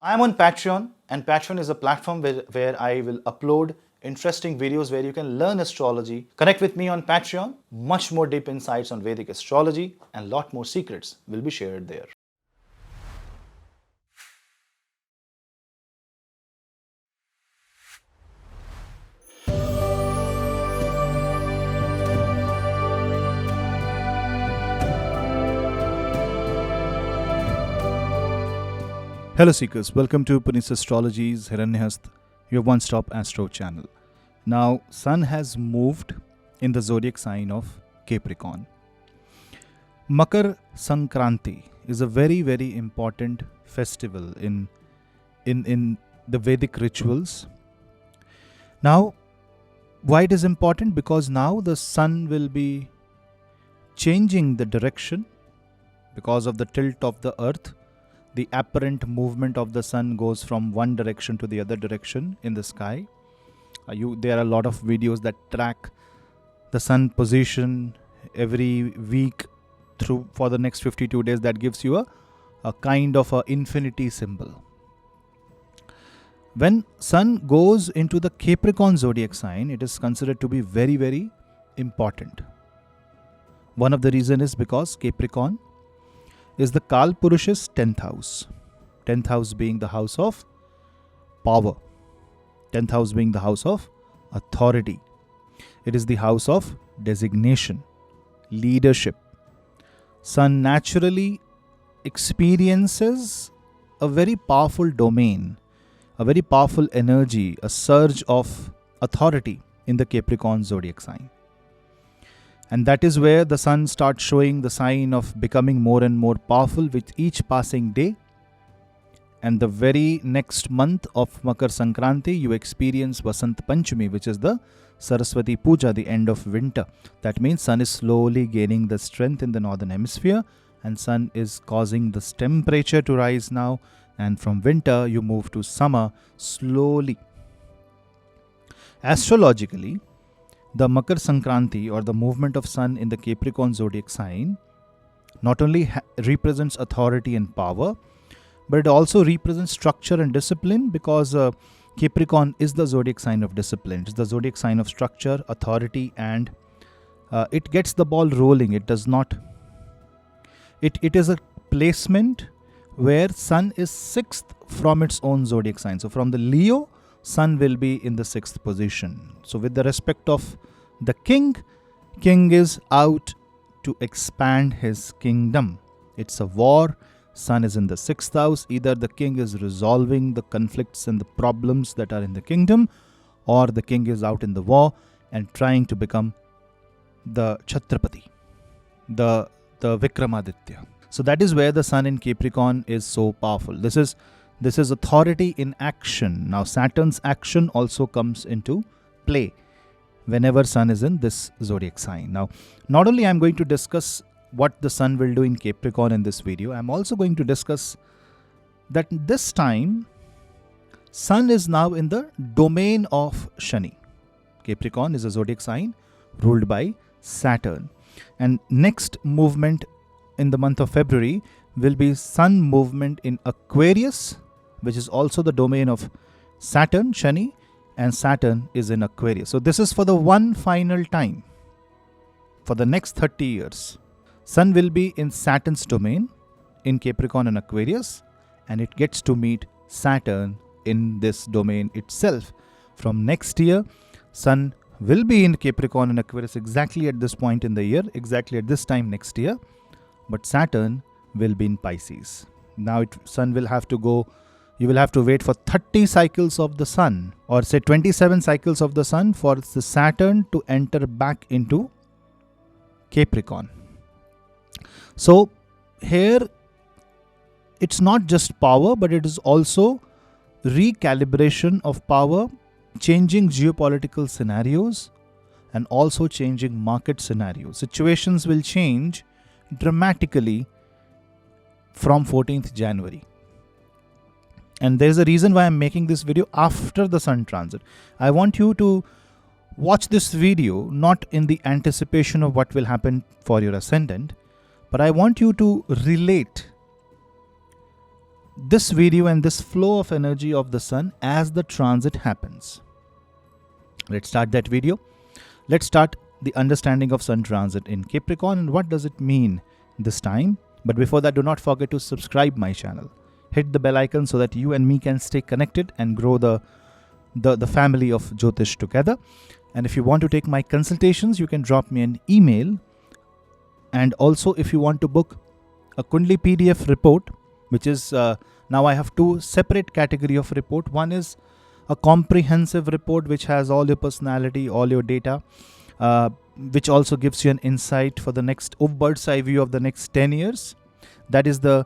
I am on Patreon, and Patreon is a platform where I will upload interesting videos where you can learn astrology. Connect with me on Patreon. Much more deep insights on Vedic astrology and lot more secrets will be shared there. Hello Seekers, welcome to Punneits Astrology's Hiranyahast, your one-stop astro channel. Now, Sun has moved in the zodiac sign of Capricorn. Makar Sankranti is a very, very important festival in the Vedic rituals. Now, why it is important? Because now the Sun will be changing the direction because of the tilt of the Earth. The apparent movement of the Sun goes from one direction to the other direction in the sky. There are a lot of videos that track the Sun position every week for the next 52 days. That gives you a kind of an infinity symbol. When Sun goes into the Capricorn zodiac sign, it is considered to be very, very important. One of the reasons is because Capricorn is the Kal Purusha's 10th house. 10th house being the house of power. 10th house being the house of authority. It is the house of designation, leadership. Sun naturally experiences a very powerful domain, a very powerful energy, a surge of authority in the Capricorn zodiac sign. And that is where the Sun starts showing the sign of becoming more and more powerful with each passing day. And the very next month of Makar Sankranti, you experience Vasant Panchami, which is the Saraswati Puja, the end of winter. That means Sun is slowly gaining the strength in the northern hemisphere, and Sun is causing this temperature to rise now. And from winter, you move to summer slowly. Astrologically, the Makar Sankranti, or the movement of Sun in the Capricorn zodiac sign, not only represents authority and power, but it also represents structure and discipline, because Capricorn is the zodiac sign of discipline. It's the zodiac sign of structure, authority, and it gets the ball rolling. It does not. It is a placement where Sun is 6th from its own zodiac sign. So from the Leo, Sun will be in the 6th position. So with the respect of the king is out to expand his kingdom. It's a war. Sun is in the 6th house. Either the king is resolving the conflicts and the problems that are in the kingdom, or the king is out in the war and trying to become the Chhatrapati, the Vikramaditya. So that is where the Sun in Capricorn is so powerful. This is authority in action. Now Saturn's action also comes into play whenever Sun is in this zodiac sign. Now, not only I am going to discuss what the Sun will do in Capricorn in this video, I am also going to discuss that this time Sun is now in the domain of Shani. Capricorn is a zodiac sign ruled by Saturn. And next movement in the month of February will be Sun movement in Aquarius, which is also the domain of Saturn, Shani, and Saturn is in Aquarius. So this is for the one final time. For the next 30 years, Sun will be in Saturn's domain in Capricorn and Aquarius, and it gets to meet Saturn in this domain itself. From next year, Sun will be in Capricorn and Aquarius exactly at this point in the year, exactly at this time next year, but Saturn will be in Pisces. Now Sun will have to go, you will have to wait for 30 cycles of the Sun, or say 27 cycles of the Sun, for the Saturn to enter back into Capricorn. So here it's not just power, but it is also recalibration of power, changing geopolitical scenarios, and also changing market scenarios. Situations will change dramatically from 14th January. And there is a reason why I'm making this video after the Sun transit. I want you to watch this video not in the anticipation of what will happen for your ascendant, but I want you to relate this video and this flow of energy of the sun as the transit happens. Let's start that video. Let's start the understanding of sun transit in Capricorn and what does it mean this time. But before that, do not forget to subscribe my channel. Hit the bell icon so that you and me can stay connected and grow the family of Jyotish together. And if you want to take my consultations, you can drop me an email. And also, if you want to book a Kundali PDF report, which is now I have two separate category of report. One is a comprehensive report which has all your personality, all your data, which also gives you an insight for the next bird's eye view of the next 10 years. That is the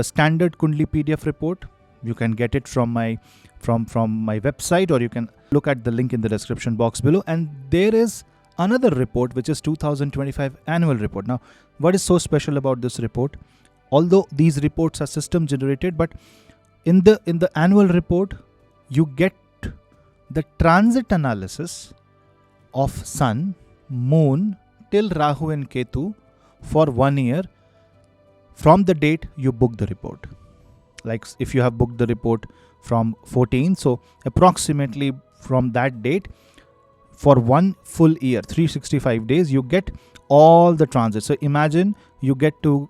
standard Kundali PDF report. You can get it from my website, or you can look at the link in the description box below. And there is another report which is 2025 annual report. Now, what is so special about this report? Although these reports are system generated, but in the annual report you get the transit analysis of sun, moon till Rahu and Ketu for 1 year from the date you book the report. Like if you have booked the report from 14, so approximately from that date for 1 full year, 365 days, you get all the transits. So imagine you get to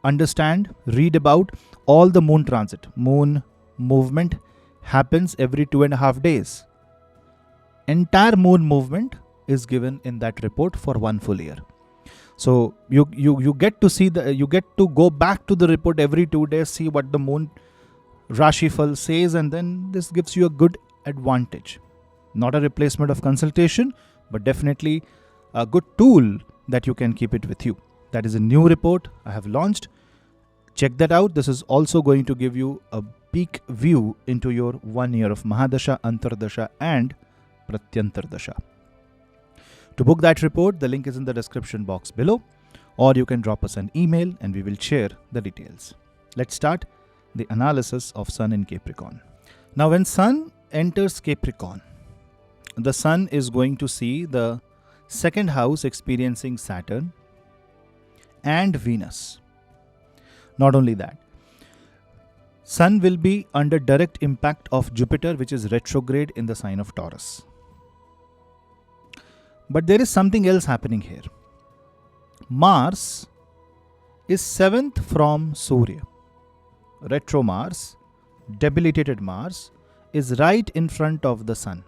understand, read about all the moon transit. Moon movement happens every 2.5 days. Entire moon movement is given in that report for 1 full year. So you get to see you get to go back to the report every 2 days, see what the moon Rashifal says, and then this gives you a good advantage. Not a replacement of consultation, but definitely a good tool that you can keep it with you. That is a new report I have launched. Check that out. This is also going to give you a peek view into your 1 year of Mahadasha, Antardasha and Pratyantardasha. To book that report, the link is in the description box below, or you can drop us an email and we will share the details. Let's start the analysis of sun in Capricorn. Now, when sun enters Capricorn, the sun is going to see the second house experiencing Saturn and Venus. Not only that, sun will be under direct impact of Jupiter, which is retrograde in the sign of Taurus. But there is something else happening here. Mars is 7th from Surya. Retro Mars, debilitated Mars, is right in front of the sun.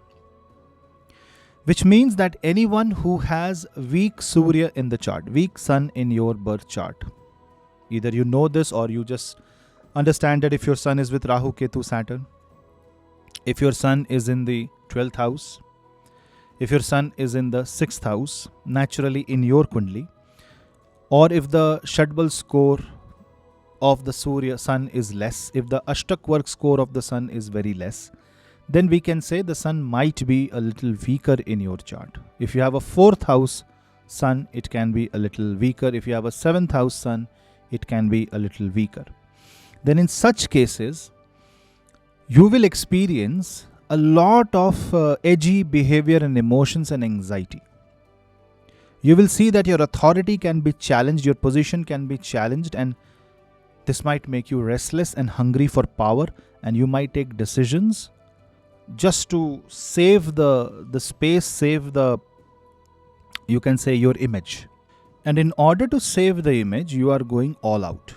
Which means that anyone who has weak Surya in the chart, weak sun in your birth chart, either you know this or you just understand that if your sun is with Rahu, Ketu, Saturn, if your sun is in the 12th house, if your sun is in the 6th house, naturally in your Kundali, or if the Shadbal score of the Surya sun is less, if the Ashtak work score of the sun is very less, then we can say the sun might be a little weaker in your chart. If you have a 4th house sun, it can be a little weaker. If you have a 7th house sun, it can be a little weaker. Then in such cases, you will experience a lot of edgy behavior and emotions and anxiety. You will see that your authority can be challenged, your position can be challenged, and this might make you restless and hungry for power, and you might take decisions just to save the space, save you can say your image. And in order to save the image, you are going all out.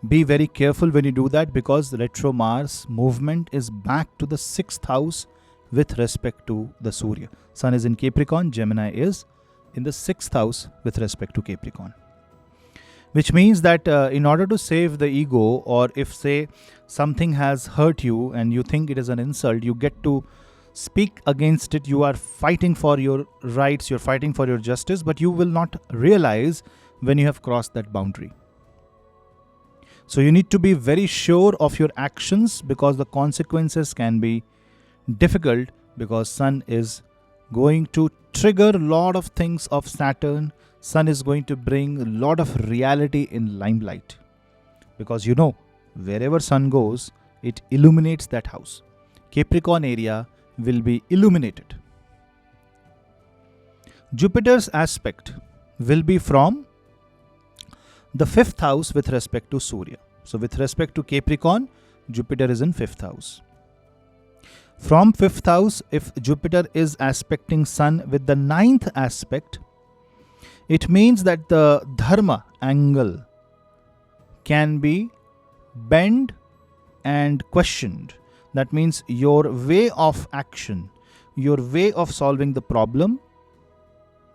Be very careful when you do that, because retro Mars movement is back to the 6th house with respect to the Surya. Sun is in Capricorn, Gemini is in the 6th house with respect to Capricorn. Which means that in order to save the ego, or if say something has hurt you and you think it is an insult, you get to speak against it. You are fighting for your rights, you're fighting for your justice, but you will not realize when you have crossed that boundary. So you need to be very sure of your actions, because the consequences can be difficult, because sun is going to trigger a lot of things of Saturn. Sun is going to bring a lot of reality in limelight, because wherever sun goes, it illuminates that house. Capricorn area will be illuminated. Jupiter's aspect will be from the 5th house with respect to Surya. So with respect to Capricorn, Jupiter is in 5th house. From 5th house, if Jupiter is aspecting Sun with the 9th aspect, it means that the dharma angle can be bent and questioned. That means your way of action, your way of solving the problem,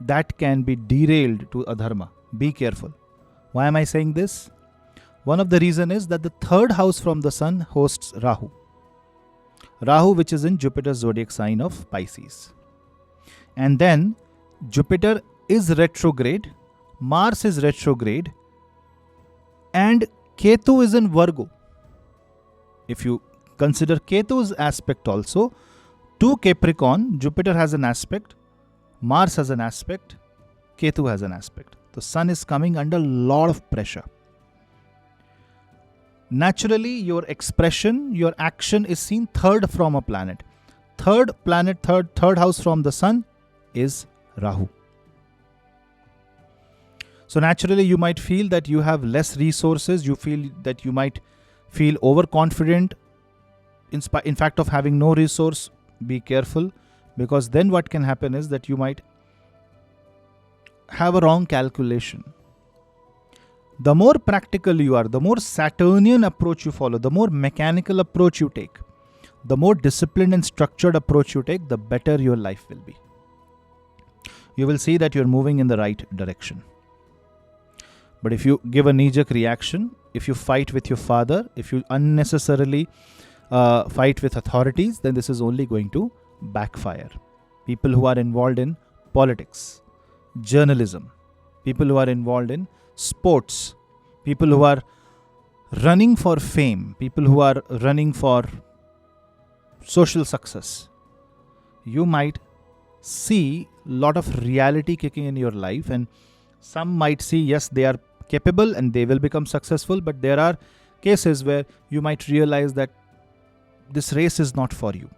that can be derailed to adharma. Be careful. Why am I saying this? One of the reasons is that the 3rd house from the Sun hosts Rahu. Rahu, which is in Jupiter's zodiac sign of Pisces. And then Jupiter is retrograde, Mars is retrograde, and Ketu is in Virgo. If you consider Ketu's aspect also, to Capricorn, Jupiter has an aspect, Mars has an aspect, Ketu has an aspect. The Sun is coming under a lot of pressure. Naturally, your expression, your action is seen 3rd from a planet. Third house from the Sun is Rahu. So naturally, you might feel that you have less resources. You feel that you might feel overconfident. In fact of having no resource. Be careful, because then what can happen is that you might have a wrong calculation. The more practical you are, the more Saturnian approach you follow, the more mechanical approach you take, the more disciplined and structured approach you take, the better your life will be. You will see that you're moving in the right direction. But if you give a knee-jerk reaction, if you fight with your father, if you unnecessarily fight with authorities, then this is only going to backfire. People who are involved in politics, journalism, people who are involved in sports, people who are running for fame, people who are running for social success, you might see a lot of reality kicking in your life, and some might see, yes, they are capable and they will become successful, but there are cases where you might realize that this race is not for you.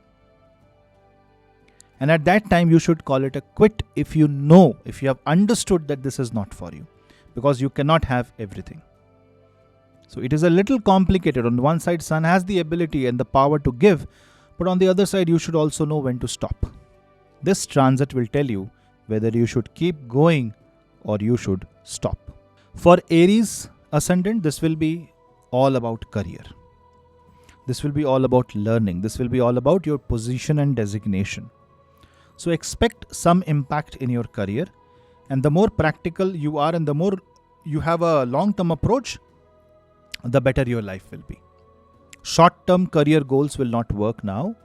And at that time, you should call it a quit if you have understood that this is not for you, because you cannot have everything. So it is a little complicated. On one side, Sun has the ability and the power to give, but on the other side, you should also know when to stop. This transit will tell you whether you should keep going or you should stop. For Aries Ascendant, this will be all about career. This will be all about learning. This will be all about your position and designation. So expect some impact in your career, and the more practical you are and the more you have a long-term approach, the better your life will be. Short-term career goals will not work now,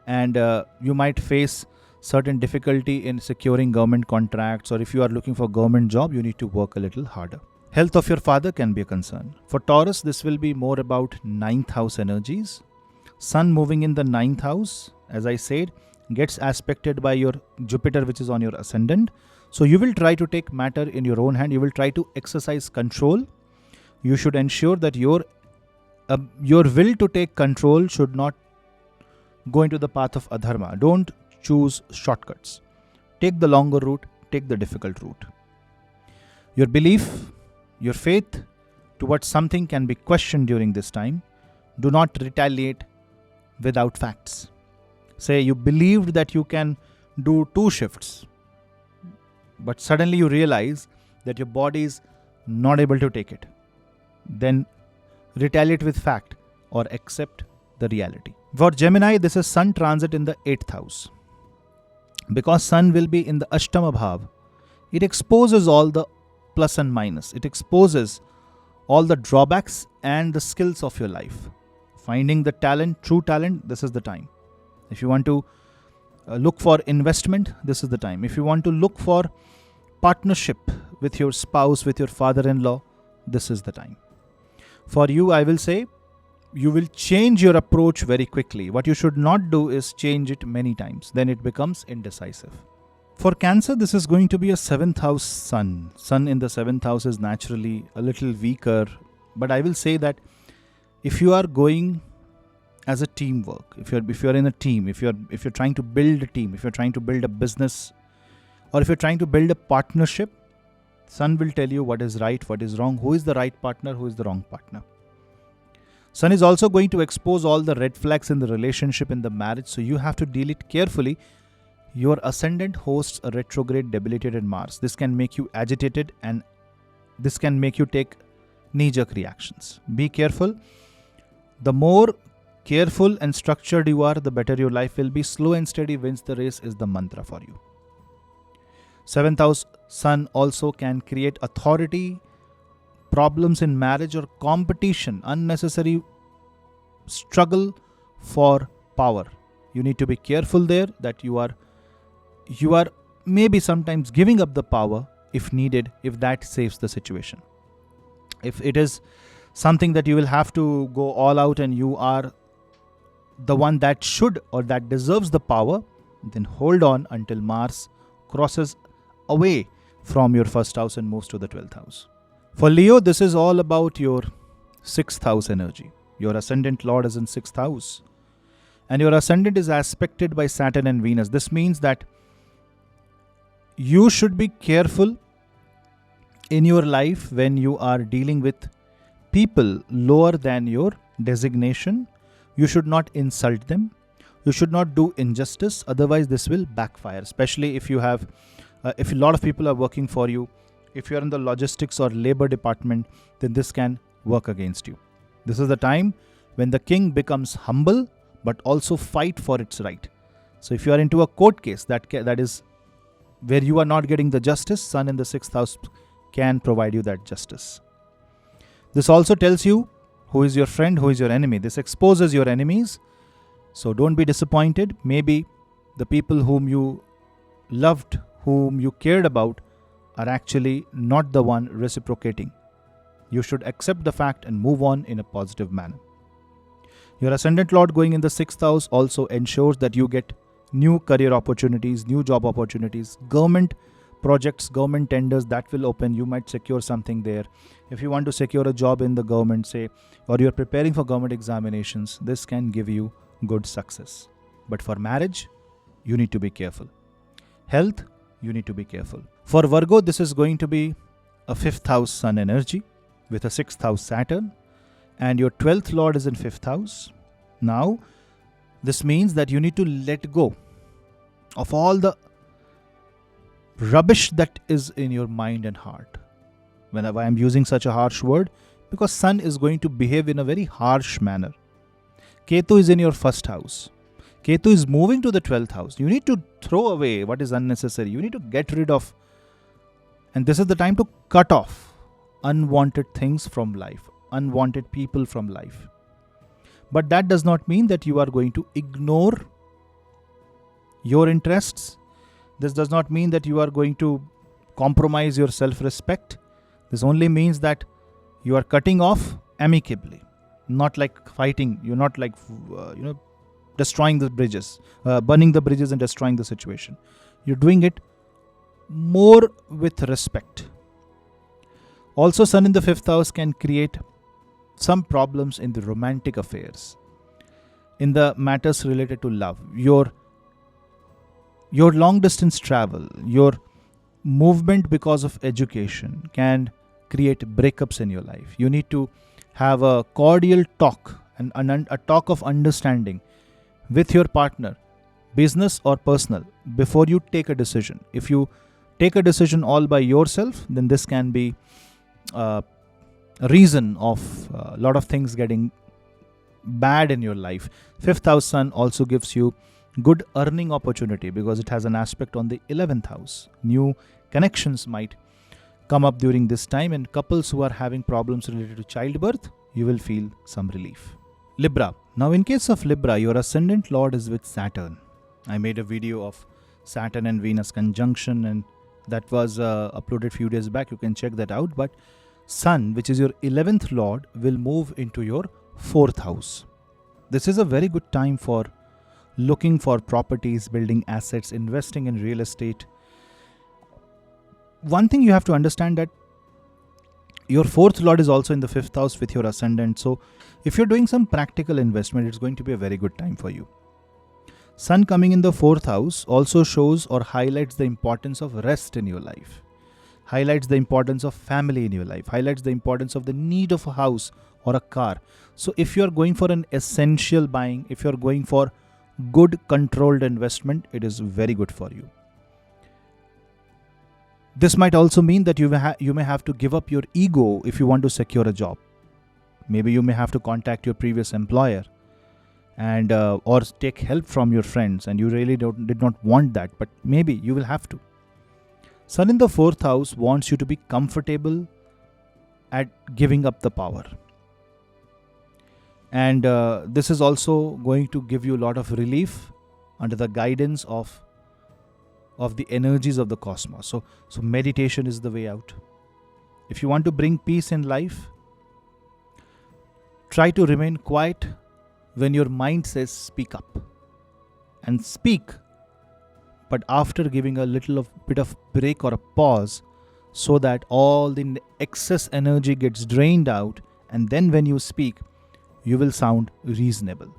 and you might face certain difficulty in securing government contracts, or if you are looking for government job, you need to work a little harder. Health of your father can be a concern. For Taurus, this will be more about 9th house energies. Sun moving in the 9th house, as I said, gets aspected by your Jupiter, which is on your ascendant. So you will try to take matter in your own hand. You will try to exercise control. You should ensure that your will to take control should not go into the path of adharma. Don't choose shortcuts. Take the longer route. Take the difficult route. Your belief, your faith towards something can be questioned during this time. Do not retaliate without facts. Say you believed that you can do 2 shifts, but suddenly you realize that your body is not able to take it. Then retaliate with fact or accept the reality. For Gemini, this is Sun transit in the 8th house. Because Sun will be in the Ashtama Bhav, it exposes all the plus and minus. It exposes all the drawbacks and the skills of your life. Finding the talent, true talent, this is the time. If you want to look for investment, this is the time. If you want to look for partnership with your spouse, with your father-in-law, this is the time. For you, I will say, you will change your approach very quickly. What you should not do is change it many times. Then it becomes indecisive. For Cancer, this is going to be a 7th house Sun. Sun in the 7th house is naturally a little weaker. But I will say that if you are going as a teamwork, if you're in a team, if you're trying to build a team, if you're trying to build a business, or if you're trying to build a partnership, Sun will tell you what is right, what is wrong, who is the right partner, who is the wrong partner. Sun is also going to expose all the red flags in the relationship, in the marriage, so you have to deal it carefully. Your ascendant hosts a retrograde debilitated Mars. This can make you agitated and this can make you take knee-jerk reactions. Be careful. The more careful and structured you are, the better your life will be. Slow and steady wins the race is the mantra for you. 7th house Sun also can create authority, problems in marriage or competition, unnecessary struggle for power. You need to be careful there that you are maybe sometimes giving up the power if needed, if that saves the situation. If it is something that you will have to go all out and you are the one that should or that deserves the power, then hold on until Mars crosses away from your first house and moves to the 12th house. For Leo, this is all about your 6th house energy. Your ascendant lord is in 6th house. And your ascendant is aspected by Saturn and Venus. This means that you should be careful in your life when you are dealing with people lower than your designation. You should not insult them. You should not do injustice. Otherwise, this will backfire. Especially if you have, if a lot of people are working for you. If you are in the logistics or labor department, then this can work against you. This is the time when the king becomes humble, but also fight for its right. So if you are into a court case, that is where you are not getting the justice, Sun in the 6th house can provide you that justice. This also tells you who is your friend, who is your enemy. This exposes your enemies. So don't be disappointed. Maybe the people whom you loved, whom you cared about, are actually not the one reciprocating. You should accept the fact and move on in a positive manner. Your ascendant lord going in the 6th house also ensures that you get new career opportunities, new job opportunities, government projects, government tenders that will open. You might secure something there. If you want to secure a job in the government, say, or you're preparing for government examinations, this can give you good success. But for marriage, you need to be careful. Health, you need to be careful. For Virgo, this is going to be a 5th house Sun energy with a 6th house Saturn, and your 12th lord is in 5th house. Now, this means that you need to let go of all the rubbish that is in your mind and heart. Whenever I am using such a harsh word, because Sun is going to behave in a very harsh manner. Ketu is in your 1st house. Ketu is moving to the 12th house. You need to throw away what is unnecessary. You need to get rid of, and this is the time to cut off unwanted things from life, unwanted people from life. But that does not mean that you are going to ignore your interests. This does not mean that you are going to compromise your self-respect. This only means that you are cutting off amicably, not like fighting. You're not like, destroying the bridges, burning the bridges and destroying the situation. You're doing it more with respect. Also, Sun in the 5th house can create some problems in the romantic affairs, in the matters related to love. Your long distance travel, your movement because of education can create breakups in your life. You need to have a cordial talk and a talk of understanding with your partner, business or personal, before you take a decision. If you take a decision all by yourself, then this can be a reason of a lot of things getting bad in your life. 5th house Sun also gives you good earning opportunity because it has an aspect on the 11th house. New connections might come up during this time, and couples who are having problems related to childbirth, you will feel some relief. Libra. Now in case of Libra, your ascendant lord is with Saturn. I made a video of Saturn and Venus conjunction, and that was uploaded few days back. You can check that out. But Sun, which is your 11th lord, will move into your 4th house. This is a very good time for looking for properties, building assets, investing in real estate. One thing you have to understand that your 4th lord is also in the 5th house with your ascendant. So if you're doing some practical investment, it's going to be a very good time for you. Sun coming in the 4th house also shows or highlights the importance of rest in your life, highlights the importance of family in your life, highlights the importance of the need of a house or a car. So if you are going for an essential buying, if you are going for good controlled investment, it is very good for you. This might also mean that you may have to give up your ego if you want to secure a job. Maybe you may have to contact your previous employer and or take help from your friends, and you really did not want that, but maybe you will have to. Sun in the 4th house wants you to be comfortable at giving up the power. And this is also going to give you a lot of relief under the guidance of the energies of the cosmos. So meditation is the way out. If you want to bring peace in life, try to remain quiet when your mind says speak up. And speak, but after giving a bit of break or a pause, so that all the excess energy gets drained out, and then when you speak, you will sound reasonable.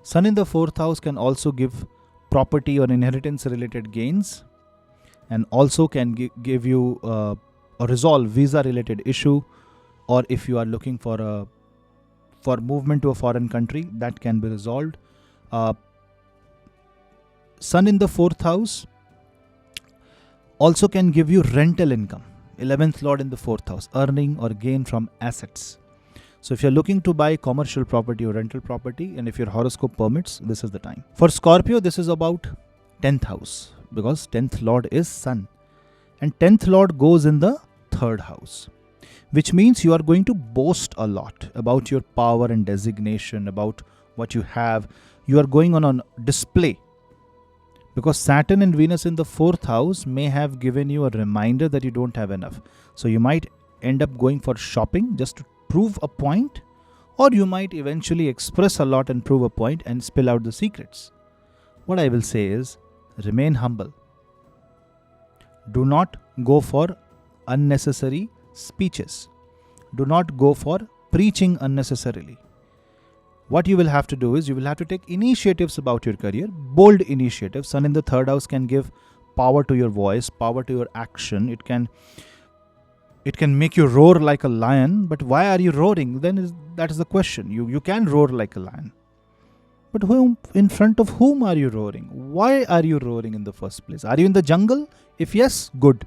Sun in the 4th house can also give property or inheritance related gains, and also can give you or resolve visa related issue, or if you are looking for movement to a foreign country, that can be resolved. Sun in the 4th house also can give you rental income. 11th lord in the 4th house, earning or gain from assets. So if you're looking to buy commercial property or rental property, and if your horoscope permits, this is the time. For Scorpio, this is about 10th house, because 10th lord is Sun, and 10th lord goes in the 3rd house, which means you are going to boast a lot about your power and designation, about what you have. You are going on display, because Saturn and Venus in the 4th house may have given you a reminder that you don't have enough. So you might end up going for shopping just to prove a point, or you might eventually express a lot and prove a point and spill out the secrets. What I will say is, remain humble. Do not go for unnecessary speeches. Do not go for preaching unnecessarily. What you will have to do is, you will have to take initiatives about your career, bold initiatives. Sun in the 3rd house can give power to your voice, power to your action. It can make you roar like a lion, but why are you roaring? That is the question. You can roar like a lion, but in front of whom are you roaring? Why are you roaring in the first place? Are you in the jungle? If yes, good.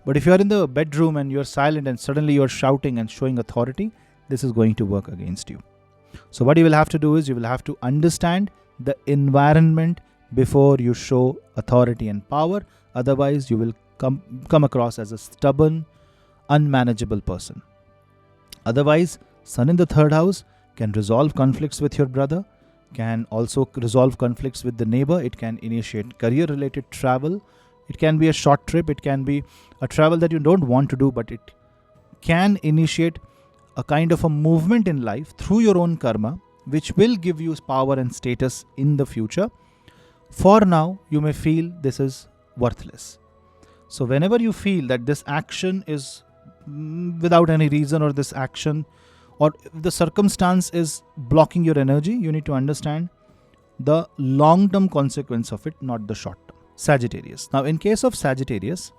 But if you are in the bedroom and you are silent and suddenly you are shouting and showing authority, this is going to work against you. So what you will have to do is, you will have to understand the environment before you show authority and power. Otherwise, you will come across as a stubborn, unmanageable person. Otherwise, Sun in the 3rd house can resolve conflicts with your brother, can also resolve conflicts with the neighbor. It can initiate career related travel. It can be a short trip. It can be a travel that you don't want to do, but it can initiate a kind of a movement in life through your own karma, which will give you power and status in the future. For now, you may feel this is worthless. So whenever you feel that this action is without any reason, or this action or the circumstance is blocking your energy, you need to understand the long-term consequence of it, not the short-term. Sagittarius. Now in case of Sagittarius,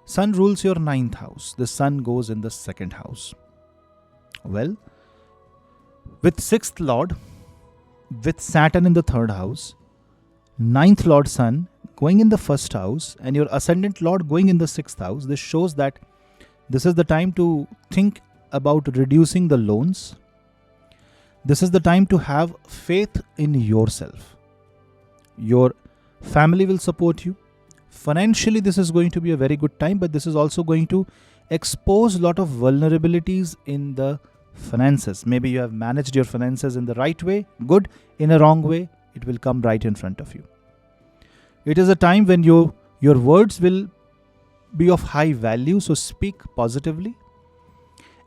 Sun rules your 9th house. The Sun goes in the 2nd house. Well, with 6th lord, with Saturn in the 3rd house, 9th lord Sun going in the 1st house, and your ascendant lord going in the 6th house, this shows that this is the time to think about reducing the loans. This is the time to have faith in yourself. Your family will support you. Financially, this is going to be a very good time, but this is also going to expose a lot of vulnerabilities in the finances. Maybe you have managed your finances in the right way, good. In a wrong way, it will come right in front of you. It is a time when your words will be of high value, so speak positively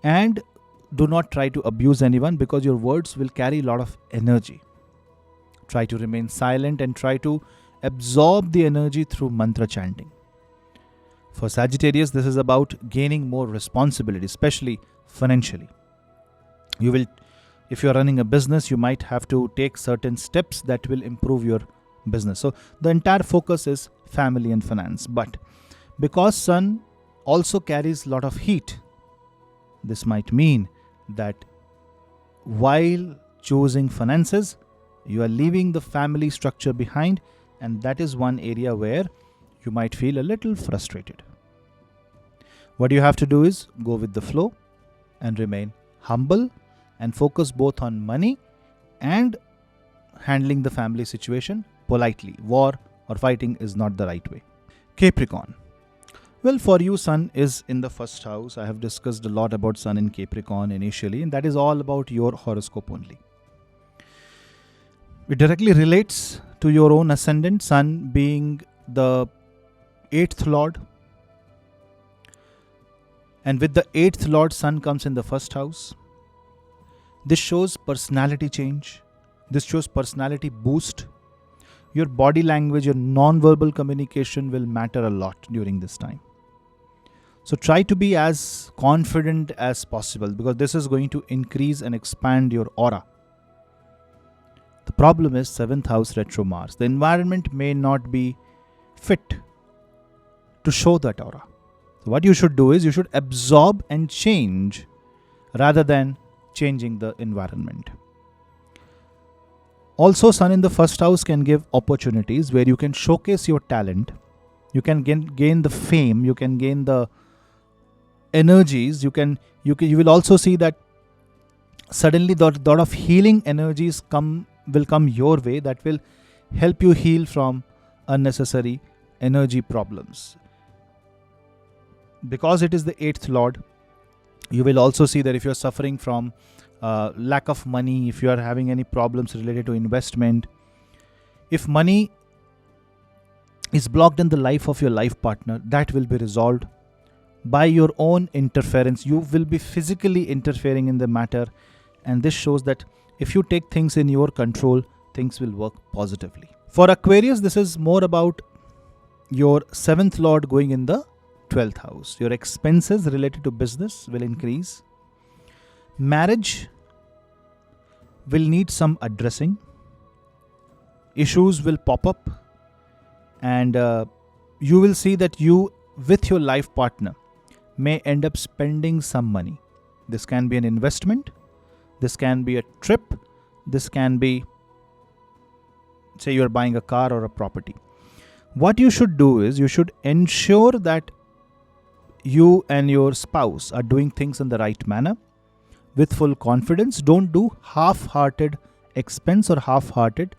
and do not try to abuse anyone, because your words will carry a lot of energy. Try to remain silent and try to absorb the energy through mantra chanting. For Sagittarius, this is about gaining more responsibility, especially financially. If you are running a business, you might have to take certain steps that will improve your business. So the entire focus is family and finance. But because Sun also carries a lot of heat, this might mean that while choosing finances, you are leaving the family structure behind, and that is one area where you might feel a little frustrated. What you have to do is go with the flow and remain humble and focus both on money and handling the family situation politely. War or fighting is not the right way. Capricorn. Well, for you, Sun is in the first house. I have discussed a lot about Sun in Capricorn initially, and that is all about your horoscope only. It directly relates to your own ascendant, Sun being the 8th Lord. And with the 8th Lord, Sun comes in the first house. This shows personality change. This shows personality boost. Your body language, your non-verbal communication will matter a lot during this time. So try to be as confident as possible, because this is going to increase and expand your aura. The problem is 7th house retro Mars. The environment may not be fit to show that aura. So what you should do is you should absorb and change rather than changing the environment. Also, Sun in the first house can give opportunities where you can showcase your talent. You can gain the fame. You can gain the energies. You will also see that suddenly the lot of healing energies will come your way that will help you heal from unnecessary energy problems. Because it is the 8th Lord, you will also see that if you are suffering from lack of money, if you are having any problems related to investment, if money is blocked in the life of your life partner, that will be resolved by your own interference. You will be physically interfering in the matter, and this shows that if you take things in your control, things will work positively. For Aquarius, this is more about your 7th Lord going in the 12th house. Your expenses related to business will increase. Marriage will need some addressing. Issues will pop up, and you will see that you, with your life partner, may end up spending some money. This can be an investment. This can be a trip. This can be, say, you're buying a car or a property. What you should do is you should ensure that you and your spouse are doing things in the right manner with full confidence. Don't do half-hearted expense or half-hearted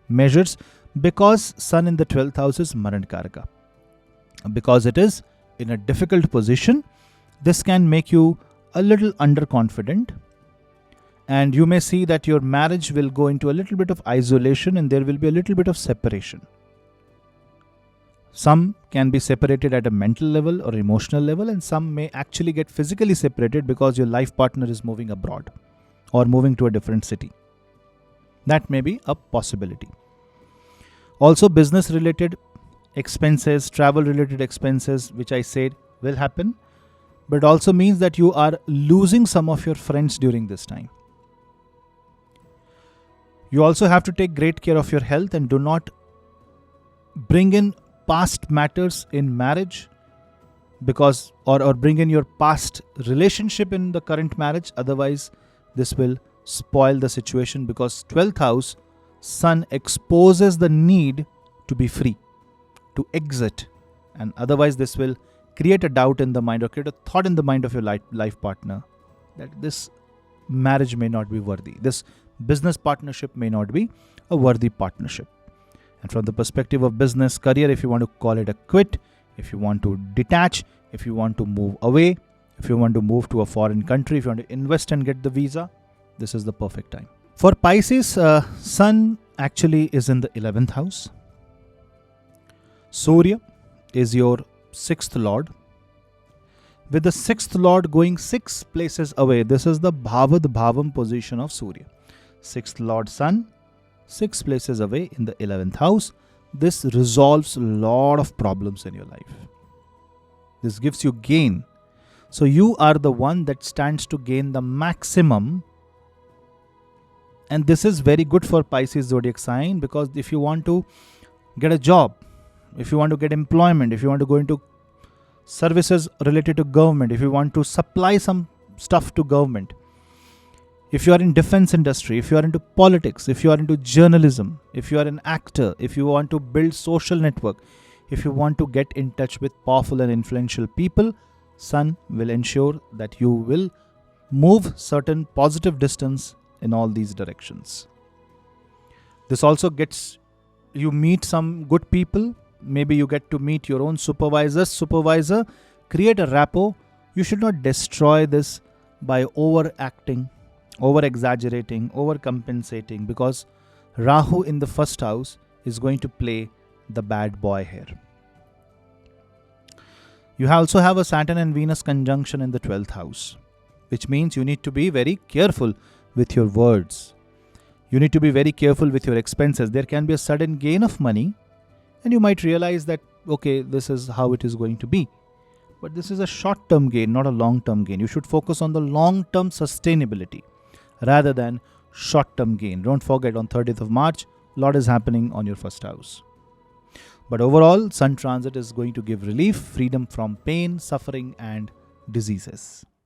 measures, because Sun in the 12th house is Maran Karaka. Because it is in a difficult position, this can make you a little underconfident, and you may see that your marriage will go into a little bit of isolation and there will be a little bit of separation. Some can be separated at a mental level or emotional level, and some may actually get physically separated because your life partner is moving abroad or moving to a different city. That may be a possibility. Also, business related expenses, travel related expenses, which I said will happen, but it also means that you are losing some of your friends during this time. You also have to take great care of your health and do not bring in past matters in marriage, because or bring in your past relationship in the current marriage. Otherwise, this will spoil the situation, because 12th house Sun exposes the need to be free, to exit, and otherwise this will create a doubt in the mind or create a thought in the mind of your life partner that this marriage may not be worthy, this business partnership may not be a worthy partnership. And from the perspective of business, career, if you want to call it a quit, if you want to detach, if you want to move away, if you want to move to a foreign country, if you want to invest and get the visa, this is the perfect time. For Pisces, Sun actually is in the 11th house. Surya is your 6th Lord. With the 6th Lord going 6 places away, this is the Bhavad Bhavam position of Surya. 6th Lord Sun, 6 places away in the 11th house. This resolves a lot of problems in your life. This gives you gain. So you are the one that stands to gain the maximum. And this is very good for Pisces zodiac sign, because if you want to get a job, if you want to get employment, if you want to go into services related to government, if you want to supply some stuff to government, If you are in defense industry, if you are into politics, if you are into journalism, if you are an actor, if you want to build social network, if you want to get in touch with powerful and influential people, Sun will ensure that you will move certain positive distance in all these directions. This also gets you meet some good people. Maybe you get to meet your own supervisor, create a rapport. You should not destroy this by overacting, over exaggerating, over compensating, because Rahu in the first house is going to play the bad boy here. You also have a Saturn and Venus conjunction in the 12th house, which means you need to be very careful with your words. You need to be very careful with your expenses. There can be a sudden gain of money, and you might realize that, okay, this is how it is going to be. But this is a short-term gain, not a long-term gain. You should focus on the long-term sustainability rather than short-term gain. Don't forget, on 30th of March, a lot is happening on your first house. But overall, Sun transit is going to give relief, freedom from pain, suffering, and diseases.